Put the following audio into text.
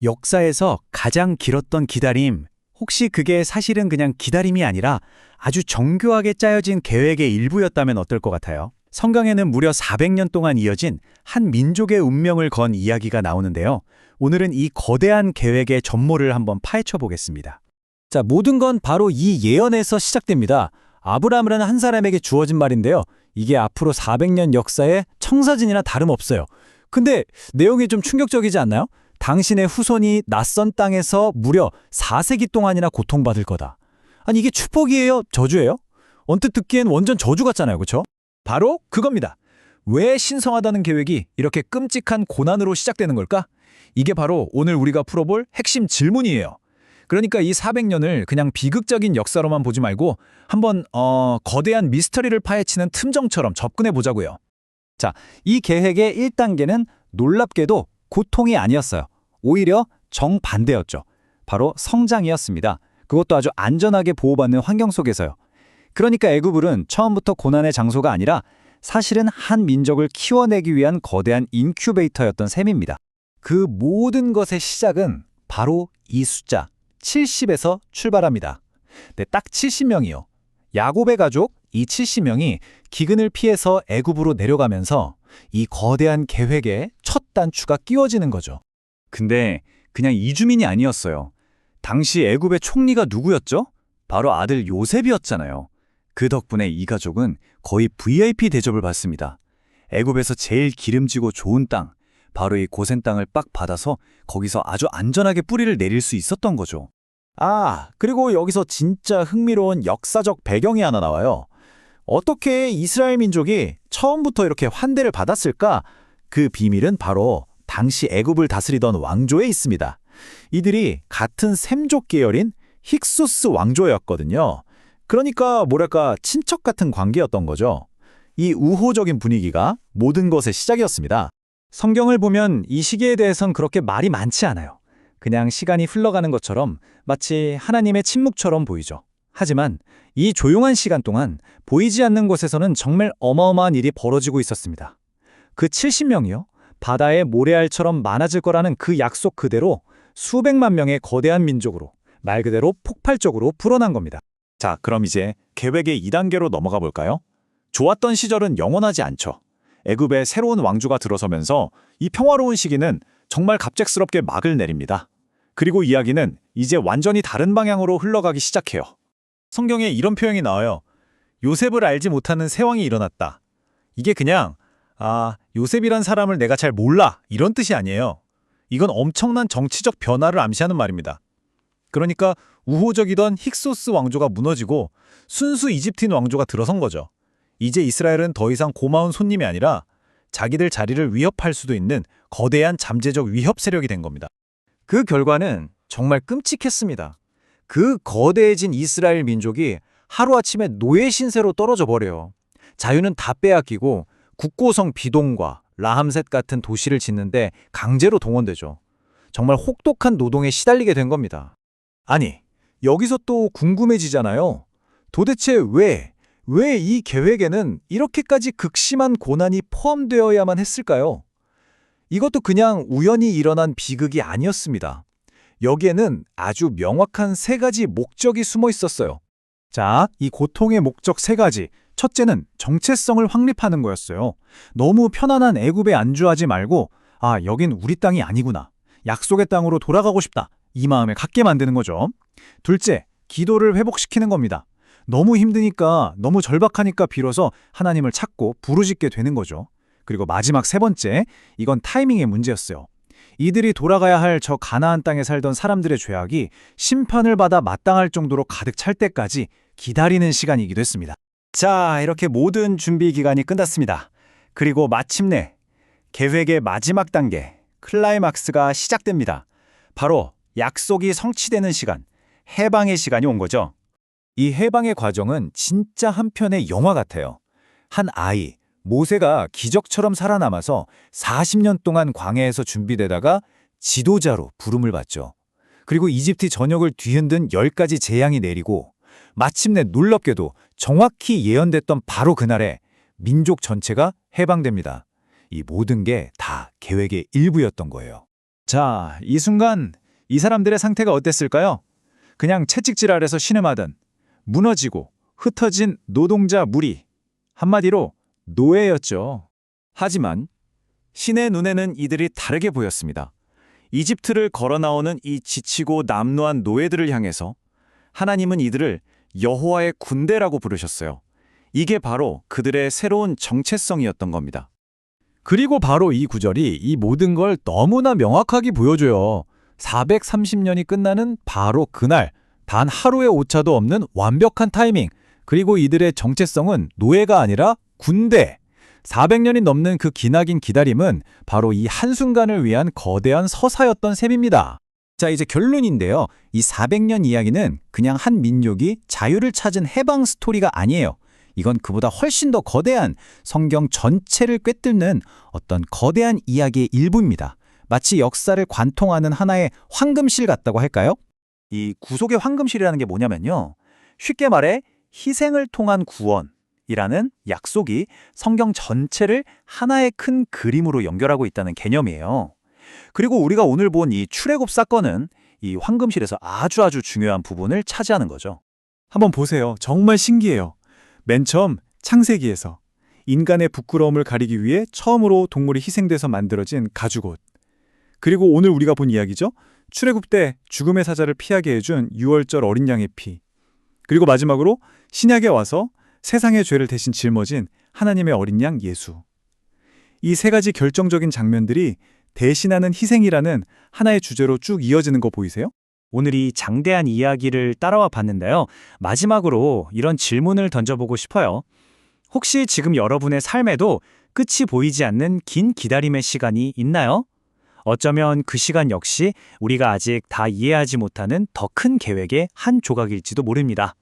역사에서 가장 길었던 기다림, 혹시 그게 사실은 그냥 기다림이 아니라 아주 정교하게 짜여진 계획의 일부였다면 어떨 것 같아요? 성경에는 무려 400년 동안 이어진 한 민족의 운명을 건 이야기가 나오는데요. 오늘은 이 거대한 계획의 전모를 한번 파헤쳐 보겠습니다. 자, 모든 건 바로 이 예언에서 시작됩니다. 아브라함이라는 한 사람에게 주어진 말인데요. 이게 앞으로 400년 역사의 청사진이나 다름없어요. 근데 내용이 좀 충격적이지 않나요? 당신의 후손이 낯선 땅에서 무려 4세기 동안이나 고통받을 거다. 아니, 이게 축복이에요? 저주예요? 언뜻 듣기엔 완전 저주 같잖아요, 그렇죠? 바로 그겁니다. 왜 신성하다는 계획이 이렇게 끔찍한 고난으로 시작되는 걸까? 이게 바로 오늘 우리가 풀어볼 핵심 질문이에요. 그러니까 이 400년을 그냥 비극적인 역사로만 보지 말고 한번 거대한 미스터리를 파헤치는 틈정처럼 접근해 보자고요. 자, 이 계획의 1단계는 놀랍게도 고통이 아니었어요. 오히려 정반대였죠. 바로 성장이었습니다. 그것도 아주 안전하게 보호받는 환경 속에서요. 그러니까 애굽은 처음부터 고난의 장소가 아니라 사실은 한 민족을 키워내기 위한 거대한 인큐베이터였던 셈입니다. 그 모든 것의 시작은 바로 이 숫자 70에서 출발합니다. 네, 딱 70명이요. 야곱의 가족 이 70명이 기근을 피해서 애굽으로 내려가면서 이 거대한 계획에 첫 단추가 끼워지는 거죠. 근데 그냥 이주민이 아니었어요. 당시 애굽의 총리가 누구였죠? 바로 아들 요셉이었잖아요. 그 덕분에 이 가족은 거의 VIP 대접을 받습니다. 애굽에서 제일 기름지고 좋은 땅, 바로 이 고센 땅을 빡 받아서 거기서 아주 안전하게 뿌리를 내릴 수 있었던 거죠. 아, 그리고 여기서 진짜 흥미로운 역사적 배경이 하나 나와요. 어떻게 이스라엘 민족이 처음부터 이렇게 환대를 받았을까? 그 비밀은 바로 당시 애굽을 다스리던 왕조에 있습니다. 이들이 같은 셈족 계열인 힉소스 왕조였거든요. 그러니까 뭐랄까 친척 같은 관계였던 거죠. 이 우호적인 분위기가 모든 것의 시작이었습니다. 성경을 보면 이 시기에 대해선 그렇게 말이 많지 않아요. 그냥 시간이 흘러가는 것처럼 마치 하나님의 침묵처럼 보이죠. 하지만 이 조용한 시간 동안 보이지 않는 곳에서는 정말 어마어마한 일이 벌어지고 있었습니다. 그 70명이요. 바다의 모래알처럼 많아질 거라는 그 약속 그대로 수백만 명의 거대한 민족으로 말 그대로 폭발적으로 불어난 겁니다. 자, 그럼 이제 계획의 2단계로 넘어가 볼까요? 좋았던 시절은 영원하지 않죠. 애굽에 새로운 왕조가 들어서면서 이 평화로운 시기는 정말 갑작스럽게 막을 내립니다. 그리고 이야기는 이제 완전히 다른 방향으로 흘러가기 시작해요. 성경에 이런 표현이 나와요. 요셉을 알지 못하는 새 왕이 일어났다. 이게 그냥 요셉이란 사람을 내가 잘 몰라 이런 뜻이 아니에요. 이건 엄청난 정치적 변화를 암시하는 말입니다. 그러니까 우호적이던 힉소스 왕조가 무너지고 순수 이집트인 왕조가 들어선 거죠. 이제 이스라엘은 더 이상 고마운 손님이 아니라 자기들 자리를 위협할 수도 있는 거대한 잠재적 위협 세력이 된 겁니다. 그 결과는 정말 끔찍했습니다. 그 거대해진 이스라엘 민족이 하루아침에 노예 신세로 떨어져 버려요. 자유는 다 빼앗기고 국고성 비동과 라함셋 같은 도시를 짓는데 강제로 동원되죠. 정말 혹독한 노동에 시달리게 된 겁니다. 아니, 여기서 또 궁금해지잖아요. 도대체 왜 이 계획에는 이렇게까지 극심한 고난이 포함되어야만 했을까요? 이것도 그냥 우연히 일어난 비극이 아니었습니다. 여기에는 아주 명확한 3가지 목적이 숨어 있었어요. 자, 이 고통의 목적 3가지. 첫째는 정체성을 확립하는 거였어요. 너무 편안한 애굽에 안주하지 말고 여긴 우리 땅이 아니구나. 약속의 땅으로 돌아가고 싶다. 이 마음을 갖게 만드는 거죠. 둘째, 기도를 회복시키는 겁니다. 너무 힘드니까, 너무 절박하니까 비로소 하나님을 찾고 부르짖게 되는 거죠. 그리고 마지막 3번째, 이건 타이밍의 문제였어요. 이들이 돌아가야 할 저 가나안 땅에 살던 사람들의 죄악이 심판을 받아 마땅할 정도로 가득 찰 때까지 기다리는 시간이기도 했습니다. 자, 이렇게 모든 준비 기간이 끝났습니다. 그리고 마침내 계획의 마지막 단계, 클라이막스가 시작됩니다. 바로 약속이 성취되는 시간, 해방의 시간이 온 거죠. 이 해방의 과정은 진짜 한 편의 영화 같아요. 한 아이, 모세가 기적처럼 살아남아서 40년 동안 광야에서 준비되다가 지도자로 부름을 받죠. 그리고 이집트 전역을 뒤흔든 10가지 재앙이 내리고 마침내 놀랍게도 정확히 예언됐던 바로 그날에 민족 전체가 해방됩니다. 이 모든 게 다 계획의 일부였던 거예요. 자, 이 순간 이 사람들의 상태가 어땠을까요? 그냥 채찍질 아래서 신음하던 무너지고 흩어진 노동자 무리. 한마디로 노예였죠. 하지만 신의 눈에는 이들이 다르게 보였습니다. 이집트를 걸어 나오는 이 지치고 남노한 노예들을 향해서 하나님은 이들을 여호와의 군대라고 부르셨어요. 이게 바로 그들의 새로운 정체성이었던 겁니다. 그리고 바로 이 구절이 이 모든 걸 너무나 명확하게 보여줘요. 430년이 끝나는 바로 그날, 단 하루의 오차도 없는 완벽한 타이밍, 그리고 이들의 정체성은 노예가 아니라 군대. 400년이 넘는 그 기나긴 기다림은 바로 이 한순간을 위한 거대한 서사였던 셈입니다. 자, 이제 결론인데요. 이 400년 이야기는 그냥 한 민족이 자유를 찾은 해방 스토리가 아니에요. 이건 그보다 훨씬 더 거대한 성경 전체를 꿰뚫는 어떤 거대한 이야기의 일부입니다. 마치 역사를 관통하는 하나의 황금실 같다고 할까요? 이 구속의 황금실이라는 게 뭐냐면요. 쉽게 말해 희생을 통한 구원이라는 약속이 성경 전체를 하나의 큰 그림으로 연결하고 있다는 개념이에요. 그리고 우리가 오늘 본 이 출애굽 사건은 이 황금실에서 아주 중요한 부분을 차지하는 거죠. 한번 보세요. 정말 신기해요. 맨 처음 창세기에서 인간의 부끄러움을 가리기 위해 처음으로 동물이 희생돼서 만들어진 가죽옷. 그리고 오늘 우리가 본 이야기죠. 출애굽 때 죽음의 사자를 피하게 해준 유월절 어린 양의 피. 그리고 마지막으로 신약에 와서 세상의 죄를 대신 짊어진 하나님의 어린 양 예수. 이 세 가지 결정적인 장면들이 대신하는 희생이라는 하나의 주제로 쭉 이어지는 거 보이세요? 오늘 이 장대한 이야기를 따라와 봤는데요. 마지막으로 이런 질문을 던져보고 싶어요. 혹시 지금 여러분의 삶에도 끝이 보이지 않는 긴 기다림의 시간이 있나요? 어쩌면 그 시간 역시 우리가 아직 다 이해하지 못하는 더 큰 계획의 한 조각일지도 모릅니다.